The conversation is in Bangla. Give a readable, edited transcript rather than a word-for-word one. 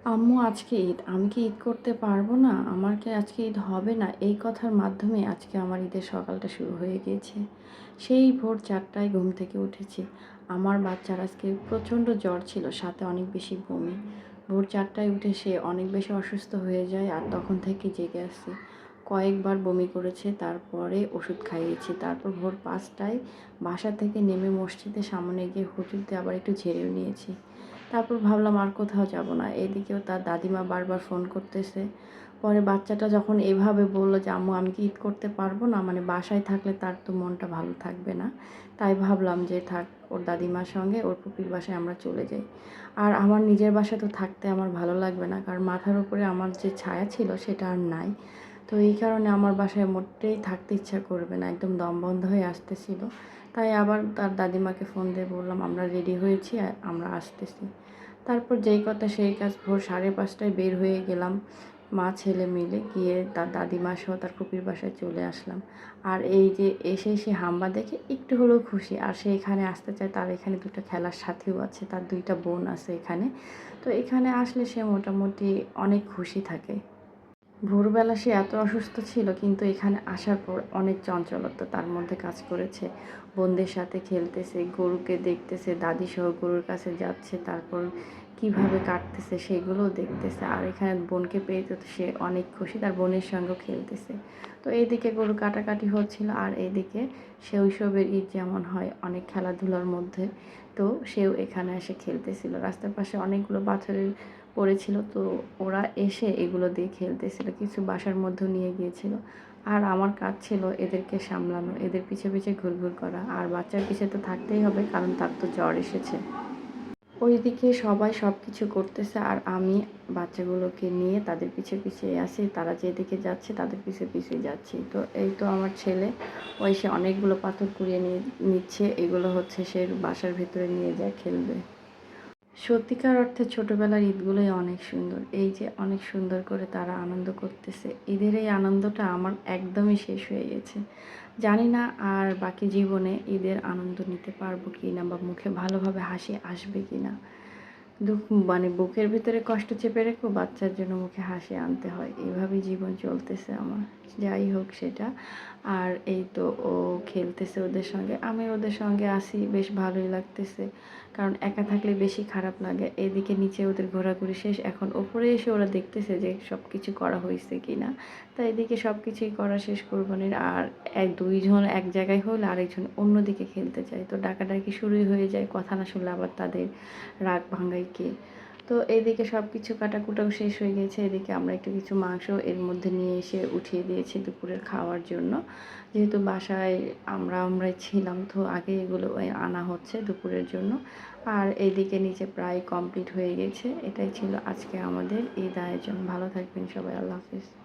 আম্মু আজকে ঈদ, আমি কি ঈদ করতে পারবো না? আমার কি আজকে ঈদ হবে না? এই কথার মাধ্যমে আজকে আমার ঈদের সকালটা শুরু হয়ে গিয়েছে। সেই ভোর 4টায় ঘুম থেকে উঠেছি। আমার বাচ্চার আজকে প্রচণ্ড জ্বর ছিল, সাথে অনেক বেশি বমি। ভোর 4টায় উঠে সে অনেক বেশি অসুস্থ হয়ে যায় আর তখন থেকে জেগে আছি। কয়েকবার বমি করেছে, তারপরে ওষুধ খাইয়েছি। তারপর ভোর 5টায় বাসা থেকে নেমে মসজিদের সামনে গিয়ে হুজুর দিয়ে আবার একটু ঝেড়েও নিয়েছি। তারপর ভাবলাম আর কোথাও যাব না। এদিকেও তার দাদিমা বারবার ফোন করতেছে। পরে বাচ্চাটা যখন এভাবে বলল যে, "আম্মু আমি কি ঈদ করতে পারবো না?" মানে বাসায় থাকলে তার তো মনটা ভালো থাকবে না। তাই ভাবলাম যে থাক, ওর দাদিমার সঙ্গে ওর ফুপির বাসায় আমরা চলে যাই। আর আমার নিজের বাসায় তো থাকতে আমার ভালো লাগবে না। কারণ মাথার উপরে আমার যে ছায়া ছিল সেটা আর নাই। তো এই কারণে আমার বাসায় মোটেই থাকতে ইচ্ছা করবে না। একদম দম বন্ধ হয়ে আসতেছিল। তাই আবার তার দাদিমাকে ফোন দিয়ে বললাম, "আমরা রেডি হয়েছি, আমরা আসতেছি।" তারপর যেই কথা সেই কাজ, ভোর 5:30টায় বের হয়ে গেলাম। মা ছেলে মিলে গিয়ে তার দাদিমা সহ তার ফুপির বাসায় চলে আসলাম। আর এই যে এসে সে হাম্বা দেখে একটু হলেও খুশি। আর সে এখানে আসতে চায়, তার এখানে 2টা খেলার সাথীও আছে, তার 2টা বোন আছে এখানে। তো এখানে আসলে সে মোটামুটি অনেক খুশি থাকে। ভোরবেলা সে এত অসুস্থ ছিল, কিন্তু এখানে আসার পর অনেক চঞ্চলতা তার মধ্যে কাজ করেছে। বোনদের সাথে খেলতেছে, গরুকে দেখতেছে, দাদিসহ গরুর কাছে যাচ্ছে, তারপর কিভাবে কাটতেছে সেগুলোও দেখতেছে। আর এখানে বোনকে পেয়ে তো সে অনেক খুশি, তার বোনের সঙ্গেও খেলতেছে। তো এইদিকে গরু কাটাকাটি হচ্ছিল, আর এইদিকে শৈশবের ঈদ যেমন হয় অনেক খেলাধুলার মধ্যে, তো সেও এখানে এসে খেলতেছিল। রাস্তার পাশে অনেকগুলো পাথরের পড়েছিল, তো ওরা এসে এগুলো দিয়ে খেলতেছিল, কিছু বাসার মধ্যেও নিয়ে গিয়েছিল। আর আমার কাজ ছিল এদেরকে সামলানো, এদের পিছে পিছে ঘুরঘুর করা। আর বাচ্চার পিছে তো থাকতেই হবে, কারণ তার তো জ্বর এসেছে। ওইদিকে সবাই সব কিছু করতেছে আর আমি বাচ্চাগুলোকে নিয়ে তাদের পিছে পিছে আছি। তারা যেদিকে যাচ্ছে তাদের পিছে পিছে যাচ্ছি। তো এই তো আমার ছেলে, ওই সে অনেকগুলো পাথর কুড়িয়ে নিচ্ছে। এগুলো হচ্ছে সে বাসার ভেতরে নিয়ে যায় খেলবে। সত্যিকার অর্থে ছোটোবেলার ঈদগুলোই অনেক সুন্দর। এই যে অনেক সুন্দর করে তারা আনন্দ করতেছে। ঈদের এই আনন্দটা আমার একদমই শেষ হয়ে গেছে। জানি না আর বাকি জীবনে ঈদের আনন্দ নিতে পারবো কি না, বা মুখে ভালোভাবে হাসি আসবে কি না। দুঃখ মানে বুকের ভিতরে কষ্ট চেপে রেখেও বাচ্চার জন্য মুখে হাসি আনতে হয়। এভাবেই জীবন চলতেছে আমার। যাই হোক সেটা। আর এই তো ও খেলতেছে ওদের সঙ্গে। আমি ওদের সঙ্গে আছি, বেশ ভালোই লাগতেছে। কারণ একা থাকলে বেশি খারাপ লাগে। এদিকে নিচে ওদের ঘোরাঘুরি শেষ। এখন ওপরে এসে ওরা দেখতেছে যে সব কিছু করা হয়েছে কি না। তাই এদিকে সব কিছুই করা শেষ কোরবানির। আর 2 জন এক জায়গায় হলে আরেকজন অন্যদিকে খেলতে যায়। তো ডাকাডাকি শুরুই হয়ে যায়। কথা না শুনলে আবার তাদের রাগ ভাঙায় কে? তো এদিকে সব কিছু কাটাকুটাও শেষ হয়ে গেছে। এদিকে আমরা একটু কিছু মাংস এর মধ্যে নিয়ে এসে উঠিয়ে দিয়েছি দুপুরের খাওয়ার জন্য। যেহেতু বাসায় আমরাই ছিলাম, তো আগে এগুলো আনা হচ্ছে দুপুরের জন্য। আর এইদিকে নিচে প্রায় কমপ্লিট হয়ে গেছে। এটাই ছিল আজকে আমাদের ঈদ আয়োজন। ভালো থাকবেন সবাই। আল্লাহ হাফেজ।